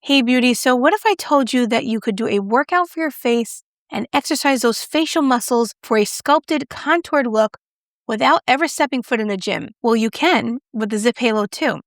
Hey beauty, so what if I told you that you could do a workout for your face and exercise those facial muscles for a sculpted, contoured look without ever stepping foot in a gym? Well, you can with the Zip Halo 2.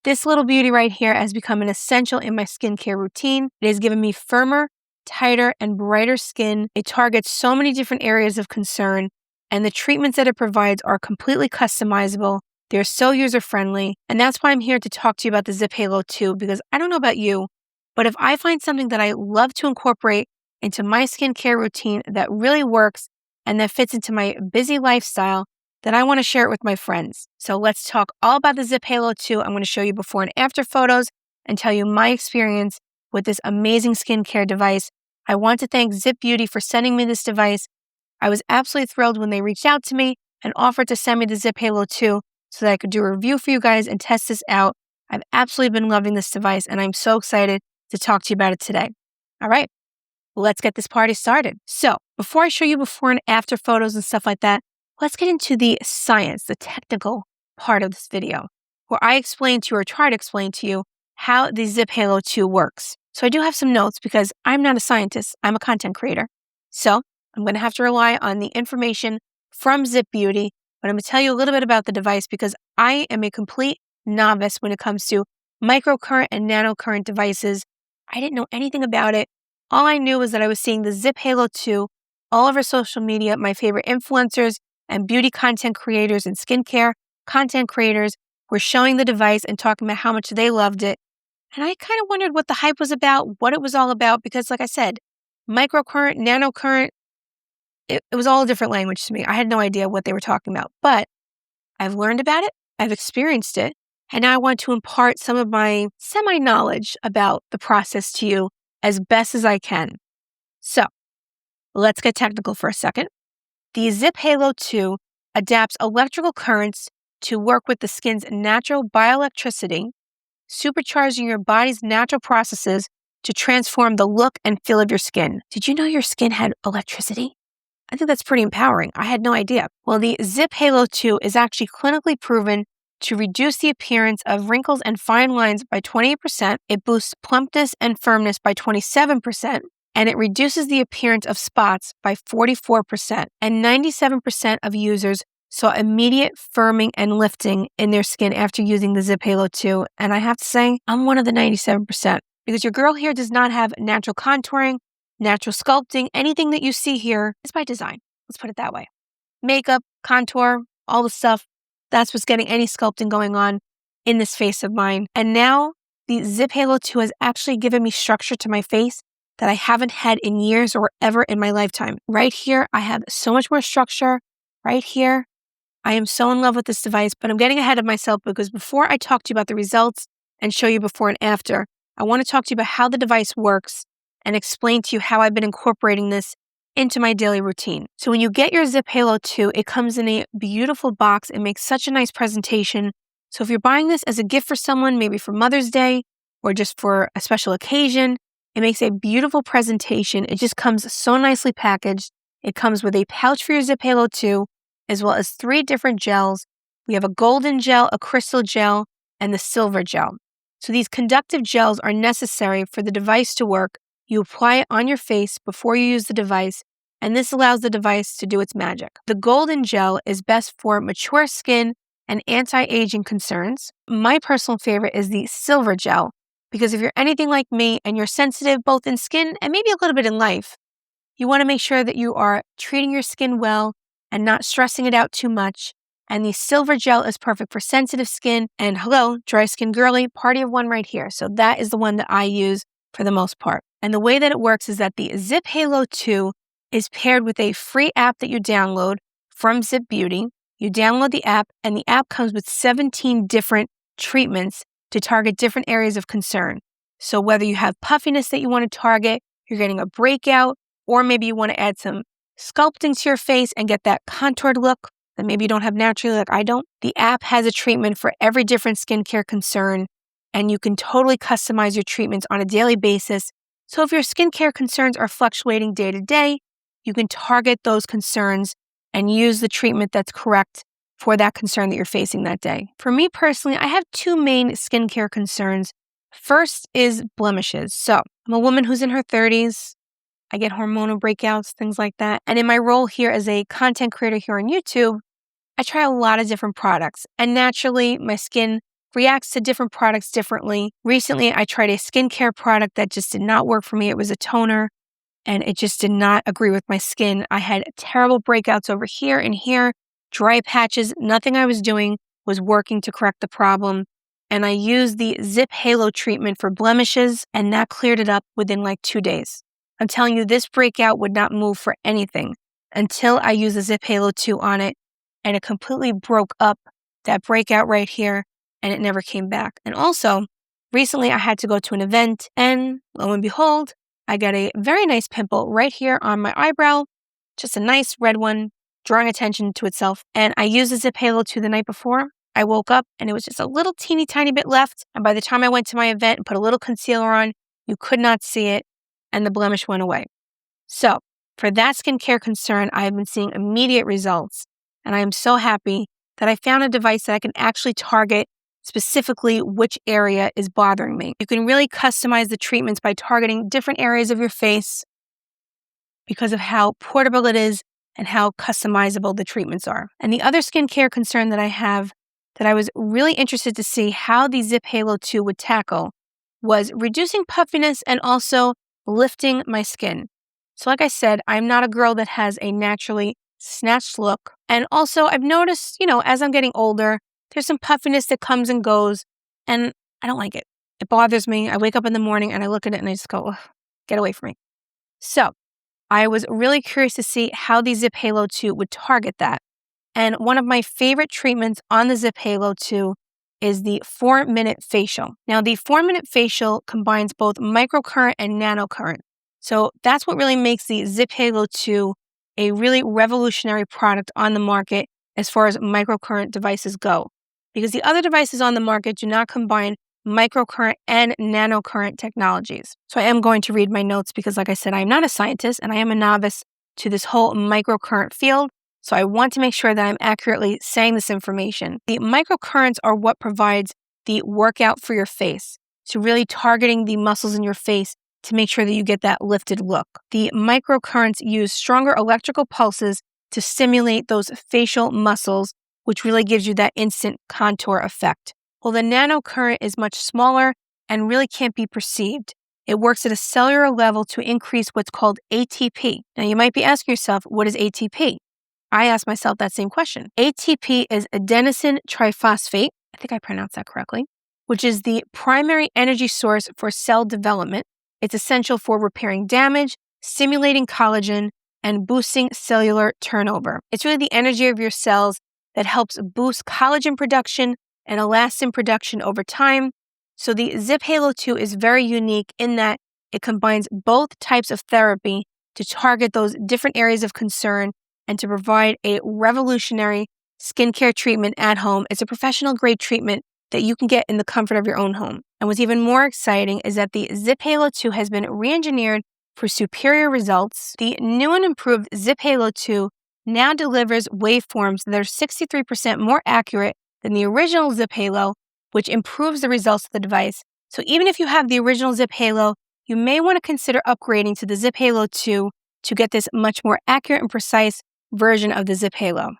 This little beauty right here has become an essential in my skincare routine. It has given me firmer, tighter, and brighter skin. It targets so many different areas of concern, and the treatments that it provides are completely customizable. They're so user-friendly, and that's why I'm here to talk to you about the Zip Halo 2, because I don't know about you, but if I find something that I love to incorporate into my skincare routine that really works and that fits into my busy lifestyle, then I want to share it with my friends. So let's talk all about the Zip Halo 2. I'm going to show you before and after photos and tell you my experience with this amazing skincare device. I want to thank Zip Beauty for sending me this device. I was absolutely thrilled when they reached out to me and offered to send me the Zip Halo 2 so that I could do a review for you guys and test this out. I've absolutely been loving this device, and I'm so excited to talk to you about it today. All right, let's get this party started. So before I show you before and after photos and stuff like that, let's get into the science, the technical part of this video, where I explain to you or try to explain to you how the Zip Halo 2 works. So I do have some notes because I'm not a scientist, I'm a content creator. So I'm going to have to rely on the information from Zip Beauty, but I'm going to tell you a little bit about the device because I am a complete novice when it comes to microcurrent and nanocurrent devices. I didn't know anything about it. All I knew was that I was seeing the Zip Halo 2 all over social media. My favorite influencers and beauty content creators and skincare content creators were showing the device and talking about how much they loved it. And I kind of wondered what the hype was about, what it was all about, because like I said, microcurrent, nanocurrent, it was all a different language to me. I had no idea what they were talking about, but I've learned about it, I've experienced it, and now I want to impart some of my semi-knowledge about the process to you as best as I can. So let's get technical for a second. The Zip Halo 2 adapts electrical currents to work with the skin's natural bioelectricity, supercharging your body's natural processes to transform the look and feel of your skin. Did you know your skin had electricity? I think that's pretty empowering. I had no idea. Well, the Zip Halo 2 is actually clinically proven to reduce the appearance of wrinkles and fine lines by 28%. It boosts plumpness and firmness by 27%. And it reduces the appearance of spots by 44%. And 97% of users saw immediate firming and lifting in their skin after using the Zip Halo 2. And I have to say, I'm one of the 97% because your girl here does not have natural contouring, natural sculpting. Anything that you see here is by design. Let's put it that way. Makeup, contour, all the stuff. That's what's getting any sculpting going on in this face of mine. And now the Zip Halo 2 has actually given me structure to my face that I haven't had in years or ever in my lifetime. Right here, I have so much more structure. Right here, I am so in love with this device, but I'm getting ahead of myself because before I talk to you about the results and show you before and after, I want to talk to you about how the device works and explain to you how I've been incorporating this into my daily routine. So when you get your Zip Halo 2, it comes in a beautiful box. It makes such a nice presentation. So if you're buying this as a gift for someone, maybe for Mother's Day or just for a special occasion, it makes a beautiful presentation. It just comes so nicely packaged. It comes with a pouch for your Zip Halo 2, as well as 3 different gels. We have a golden gel, a crystal gel, and the silver gel. So these conductive gels are necessary for the device to work. You apply it on your face before you use the device, and this allows the device to do its magic. The golden gel is best for mature skin and anti-aging concerns. My personal favorite is the silver gel, because if you're anything like me and you're sensitive both in skin and maybe a little bit in life, you want to make sure that you are treating your skin well and not stressing it out too much. And the silver gel is perfect for sensitive skin. And hello, dry skin girly, party of one right here. So that is the one that I use for the most part. And the way that it works is that the Zip Halo 2 is paired with a free app that you download from Zip Beauty. You download the app, and the app comes with 17 different treatments to target different areas of concern. So whether you have puffiness that you want to target, you're getting a breakout, or maybe you want to add some sculpting to your face and get that contoured look that maybe you don't have naturally like I don't, the app has a treatment for every different skincare concern, and you can totally customize your treatments on a daily basis. So if your skincare concerns are fluctuating day to day, you can target those concerns and use the treatment that's correct for that concern that you're facing that day. For me personally, I have 2 main skincare concerns First is blemishes. So I'm a woman who's in her 30s. I get hormonal breakouts, things like that. And in my role here as a content creator here on YouTube, I try a lot of different products. And naturally, my skin reacts to different products differently. Recently, I tried a skincare product that just did not work for me. It was a toner, and it just did not agree with my skin. I had terrible breakouts over here and here, dry patches. Nothing I was doing was working to correct the problem. And I used the ZIIP HALO treatment for blemishes, and that cleared it up within like 2 days. I'm telling you, this breakout would not move for anything until I used the ZIIP HALO 2 on it, and it completely broke up that breakout right here, and it never came back. And also, recently I had to go to an event, and lo and behold, I got a very nice pimple right here on my eyebrow, just a nice red one, drawing attention to itself. And I used the ZIIP HALO 2 the night before. I woke up and it was just a little teeny tiny bit left. And by the time I went to my event and put a little concealer on, you could not see it, and the blemish went away. So for that skincare concern, I have been seeing immediate results. And I am so happy that I found a device that I can actually target specifically which area is bothering me. You can really customize the treatments by targeting different areas of your face because of how portable it is and how customizable the treatments are. And the other skincare concern that I have that I was really interested to see how the ZIIP HALO 2 would tackle was reducing puffiness and also lifting my skin. So like I said, I'm not a girl that has a naturally snatched look. And also I've noticed, as I'm getting older, there's some puffiness that comes and goes, and I don't like it. It bothers me. I wake up in the morning and I look at it and I just go, ugh, get away from me. So I was really curious to see how the ZIIP HALO 2 would target that. And one of my favorite treatments on the ZIIP HALO 2 is the 4-minute facial. Now, the 4-minute facial combines both microcurrent and nanocurrent. So that's what really makes the ZIIP HALO 2 a really revolutionary product on the market as far as microcurrent devices go. Because the other devices on the market do not combine microcurrent and nanocurrent technologies. So I am going to read my notes because, like I said, I am not a scientist and I am a novice to this whole microcurrent field. So I want to make sure that I'm accurately saying this information. The microcurrents are what provides the workout for your face. So really targeting the muscles in your face to make sure that you get that lifted look. The microcurrents use stronger electrical pulses to stimulate those facial muscles, which really gives you that instant contour effect. Well, the nanocurrent is much smaller and really can't be perceived. It works at a cellular level to increase what's called ATP. Now, you might be asking yourself, what is ATP? I asked myself that same question. ATP is adenosine triphosphate, I think I pronounced that correctly, which is the primary energy source for cell development. It's essential for repairing damage, stimulating collagen, and boosting cellular turnover. It's really the energy of your cells that helps boost collagen production and elastin production over time. So the ZIIP HALO 2 is very unique in that it combines both types of therapy to target those different areas of concern and to provide a revolutionary skincare treatment at home. It's a professional grade treatment that you can get in the comfort of your own home. And what's even more exciting is that the ZIIP HALO 2 has been re-engineered for superior results. The new and improved ZIIP HALO 2 now delivers waveforms that are 63% more accurate than the original ZIIP HALO, which improves the results of the device. So even if you have the original ZIIP HALO, you may want to consider upgrading to the ZIIP HALO 2 to get this much more accurate and precise version of the ZIIP HALO.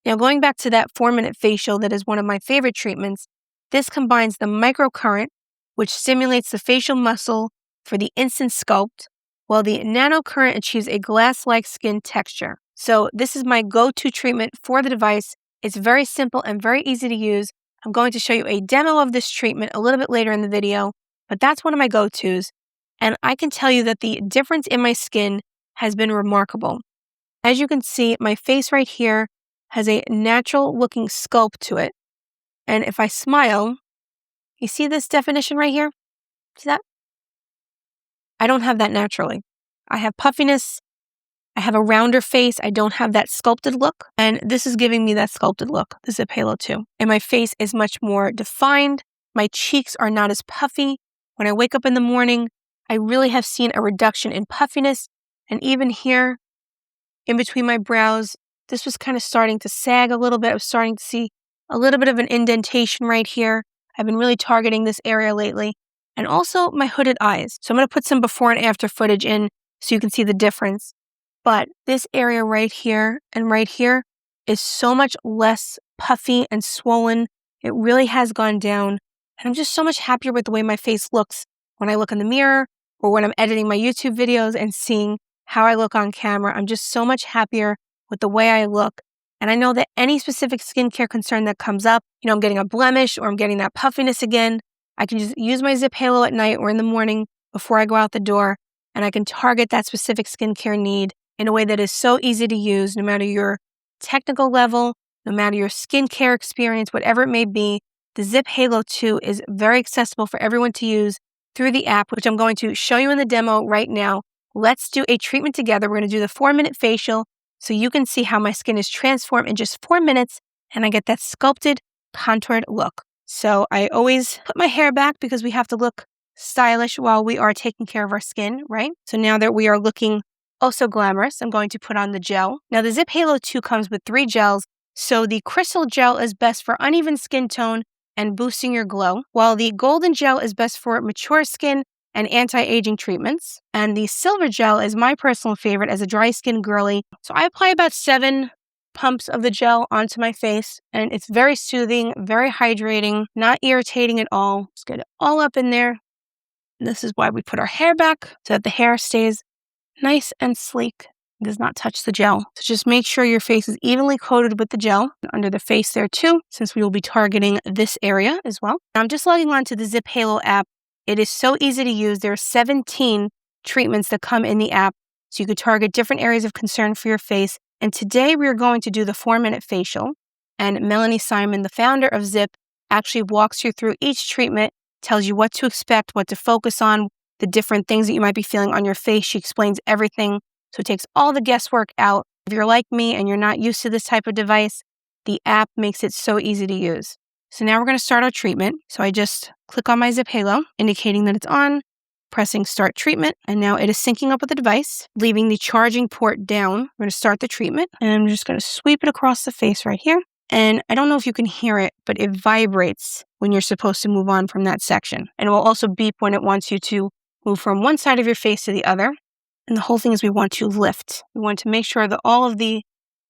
Now, going back to that 4-minute facial that is one of my favorite treatments, this combines the microcurrent, which stimulates the facial muscle for the instant sculpt, while the nanocurrent achieves a glass-like skin texture. So this is my go-to treatment for the device. It's very simple and very easy to use. I'm going to show you a demo of this treatment a little bit later in the video, but that's one of my go-tos. And I can tell you that the difference in my skin has been remarkable. As you can see, my face right here has a natural looking sculpt to it. And if I smile, you see this definition right here? See that? I don't have that naturally. I have puffiness. I have a rounder face. I don't have that sculpted look. And this is giving me that sculpted look, the ZIIP HALO 2. And my face is much more defined. My cheeks are not as puffy. When I wake up in the morning, I really have seen a reduction in puffiness. And even here, in between my brows, this was kind of starting to sag a little bit. I was starting to see a little bit of an indentation right here. I've been really targeting this area lately, and also my hooded eyes. So I'm going to put some before and after footage in so you can see the difference. But this area right here and right here is so much less puffy and swollen. It really has gone down. And I'm just so much happier with the way my face looks when I look in the mirror or when I'm editing my YouTube videos and seeing how I look on camera. I'm just so much happier with the way I look. And I know that any specific skincare concern that comes up, I'm getting a blemish or I'm getting that puffiness again, I can just use my Zip Halo at night or in the morning before I go out the door, and I can target that specific skincare need in a way that is so easy to use, no matter your technical level, no matter your skincare experience, whatever it may be. The Zip Halo 2 is very accessible for everyone to use through the app, which I'm going to show you in the demo right now. Let's do a treatment together. We're going to do the 4-minute facial so you can see how my skin is transformed in just 4 minutes and I get that sculpted, contoured look. So I always put my hair back because we have to look stylish while we are taking care of our skin, right? So now that we are looking so glamorous, I'm going to put on the gel. Now the Zip Halo 2 comes with 3 gels. So the crystal gel is best for uneven skin tone and boosting your glow, while the golden gel is best for mature skin and anti-aging treatments. And the silver gel is my personal favorite as a dry skin girly. So I apply about 7 pumps of the gel onto my face, and it's very soothing, very hydrating, not irritating at all. Just get it all up in there. And this is why we put our hair back, so that the hair stays nice and sleek. It does not touch the gel. So just make sure your face is evenly coated with the gel under the face there too, since we will be targeting this area as well. Now I'm just logging on to the Zip Halo app. It is so easy to use. There are 17 treatments that come in the app, so you could target different areas of concern for your face. And today we are going to do the 4-minute facial. And Melanie Simon, the founder of Zip, actually walks you through each treatment, tells you what to expect, what to focus on, the different things that you might be feeling on your face. She explains everything. So it takes all the guesswork out. If you're like me and you're not used to this type of device, the app makes it so easy to use. So now we're going to start our treatment. So I just click on my Zip Halo, indicating that it's on, pressing start treatment, and now it is syncing up with the device, leaving the charging port down. We're going to start the treatment, and I'm just going to sweep it across the face right here. And I don't know if you can hear it, but it vibrates when you're supposed to move on from that section. And it will also beep when it wants you to move from one side of your face to the other. And the whole thing is we want to lift. We want to make sure that all of the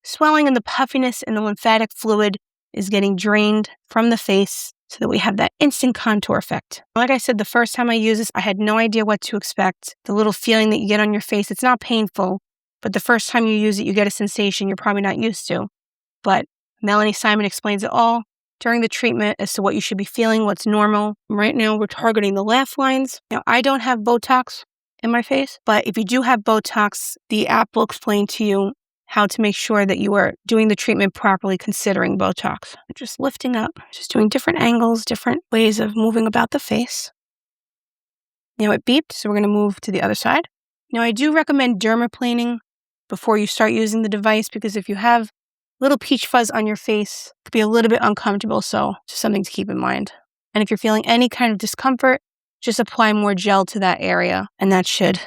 swelling and the puffiness and the lymphatic fluid is getting drained from the face so that we have that instant contour effect. Like I said, the first time I used this, I had no idea what to expect. The little feeling that you get on your face, it's not painful, but the first time you use it, you get a sensation you're probably not used to. But Melanie Simon explains it all during the treatment as to what you should be feeling, what's normal. Right now, we're targeting the laugh lines. Now, I don't have Botox in my face, but if you do have Botox, the app will explain to you how to make sure that you are doing the treatment properly considering Botox. Just lifting up, just doing different angles, different ways of moving about the face. Now it beeped, so we're going to move to the other side. Now I do recommend dermaplaning before you start using the device, because if you have little peach fuzz on your face, it could be a little bit uncomfortable, so just something to keep in mind. And if you're feeling any kind of discomfort, just apply more gel to that area, and that should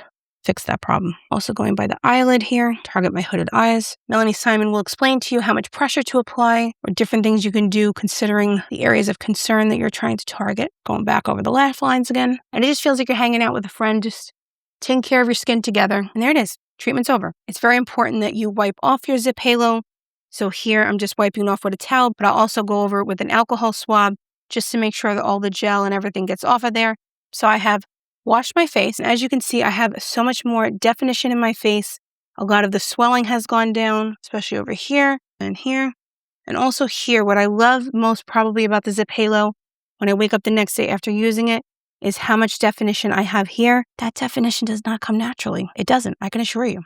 fix that problem. Also going by the eyelid here, target my hooded eyes. Melanie Simon will explain to you how much pressure to apply or different things you can do considering the areas of concern that you're trying to target. Going back over the laugh lines again. And it just feels like you're hanging out with a friend, just taking care of your skin together. And there it is. Treatment's over. It's very important that you wipe off your Zip Halo. So here I'm just wiping off with a towel, but I'll also go over it with an alcohol swab just to make sure that all the gel and everything gets off of there. So I have washed my face, and as you can see, I have so much more definition in my face. A lot of the swelling has gone down, especially over here and here. And also here, what I love most probably about the Zip Halo when I wake up the next day after using it is how much definition I have here. That definition does not come naturally. It doesn't, I can assure you.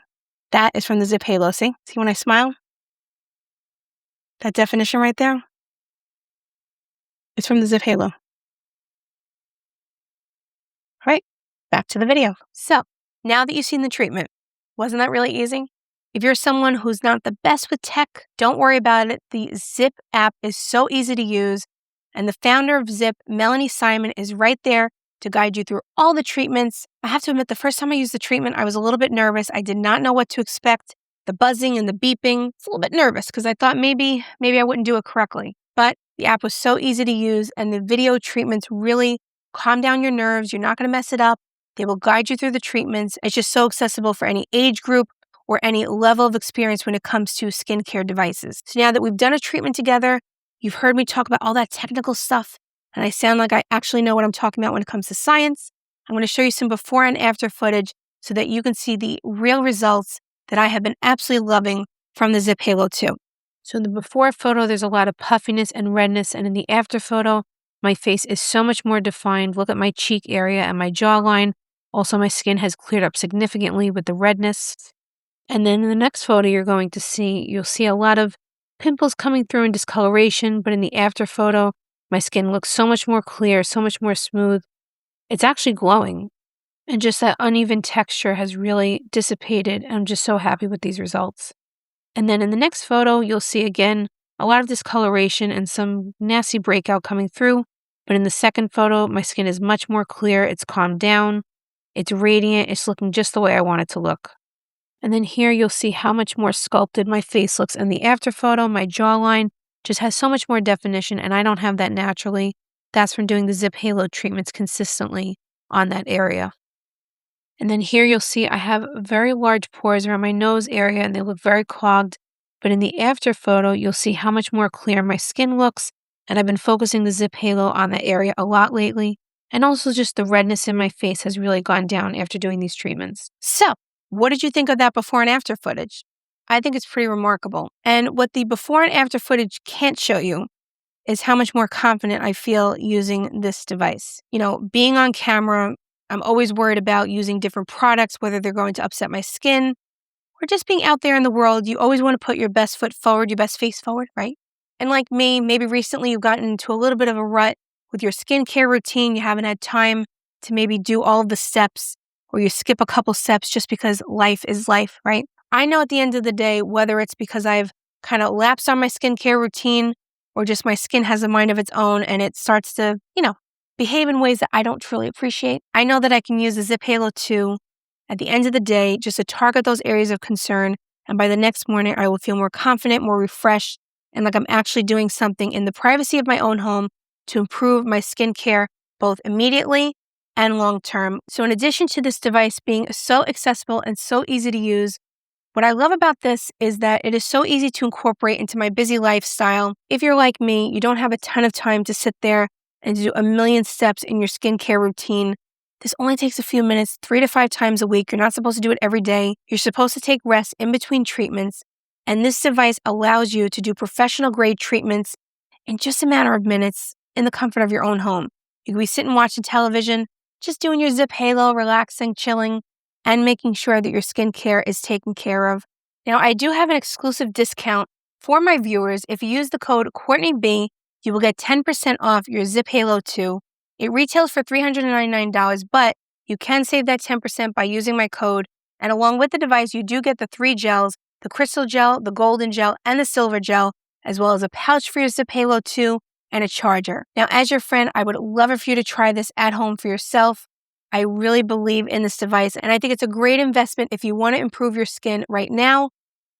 That is from the Zip Halo, see? See when I smile? That definition right there? It's from the Zip Halo. All right, back to the video. So now that you've seen the treatment, wasn't that really easy? If you're someone who's not the best with tech, don't worry about it. The Zip app is so easy to use. And the founder of Zip, Melanie Simon, is right there to guide you through all the treatments. I have to admit, the first time I used the treatment, I was a little bit nervous. I did not know what to expect. The buzzing and the beeping, it's a little bit nervous because I thought maybe I wouldn't do it correctly. But the app was so easy to use, and the video treatments really calm down your nerves. You're not going to mess it up. They will guide you through the treatments. It's just so accessible for any age group or any level of experience when it comes to skincare devices. So now that we've done a treatment together, you've heard me talk about all that technical stuff, and I sound like I actually know what I'm talking about when it comes to science. I'm going to show you some before and after footage so that you can see the real results that I have been absolutely loving from the ZIIP HALO 2. So in the before photo, there's a lot of puffiness and redness, and in the after photo, my face is so much more defined. Look at my cheek area and my jawline. Also, my skin has cleared up significantly with the redness. And then in the next photo you'll see a lot of pimples coming through and discoloration, but in the after photo, my skin looks so much more clear, so much more smooth. It's actually glowing. And just that uneven texture has really dissipated. I'm just so happy with these results. And then in the next photo, you'll see again a lot of discoloration and some nasty breakout coming through. But in the second photo, my skin is much more clear. It's calmed down. It's radiant. It's looking just the way I want it to look. And then here you'll see how much more sculpted my face looks in the after photo. My jawline just has so much more definition, and I don't have that naturally. That's from doing the ZIIP HALO treatments consistently on that area. And then here you'll see I have very large pores around my nose area, and they look very clogged. But in the after photo, you'll see how much more clear my skin looks, and I've been focusing the ZIIP HALO on that area a lot lately. And also just the redness in my face has really gone down after doing these treatments. So, what did you think of that before and after footage? I think it's pretty remarkable. And what the before and after footage can't show you is how much more confident I feel using this device. You know, being on camera, I'm always worried about using different products, whether they're going to upset my skin, or just being out there in the world. You always want to put your best foot forward, your best face forward, right? And like me, maybe recently you've gotten into a little bit of a rut with your skincare routine. You haven't had time to maybe do all of the steps, or you skip a couple steps just because life is life, right? I know at the end of the day, whether it's because I've kind of lapsed on my skincare routine or just my skin has a mind of its own and it starts to, behave in ways that I don't truly appreciate, I know that I can use the ZIIP HALO 2 at the end of the day just to target those areas of concern. And by the next morning, I will feel more confident, more refreshed, and like I'm actually doing something in the privacy of my own home to improve my skincare both immediately and long term. So in addition to this device being so accessible and so easy to use, what I love about this is that it is so easy to incorporate into my busy lifestyle. If you're like me, you don't have a ton of time to sit there and do a million steps in your skincare routine. This only takes a few minutes, 3 to 5 times a week. You're not supposed to do it every day. You're supposed to take rest in between treatments. And this device allows you to do professional grade treatments in just a matter of minutes in the comfort of your own home. You can be sitting watching television, just doing your ZIIP HALO, relaxing, chilling, and making sure that your skincare is taken care of. Now, I do have an exclusive discount for my viewers. If you use the code CourtneyB, you will get 10% off your ZIIP HALO 2. It retails for $399, but you can save that 10% by using my code. And along with the device, you do get the 3 gels, the crystal gel, the golden gel, and the silver gel, as well as a pouch for your ZIIP HALO 2 and a charger. Now, as your friend, I would love it for you to try this at home for yourself. I really believe in this device, and I think it's a great investment if you want to improve your skin right now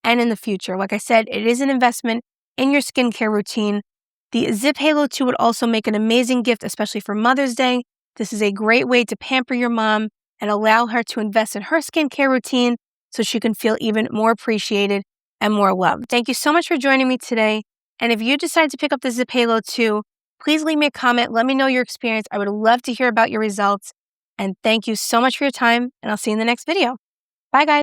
and in the future. Like I said, it is an investment in your skincare routine. The ZIIP HALO 2 would also make an amazing gift, especially for Mother's Day. This is a great way to pamper your mom and allow her to invest in her skincare routine so she can feel even more appreciated and more loved. Thank you so much for joining me today. And if you decide to pick up the ZIIP HALO 2, please leave me a comment. Let me know your experience. I would love to hear about your results. And thank you so much for your time, and I'll see you in the next video. Bye, guys.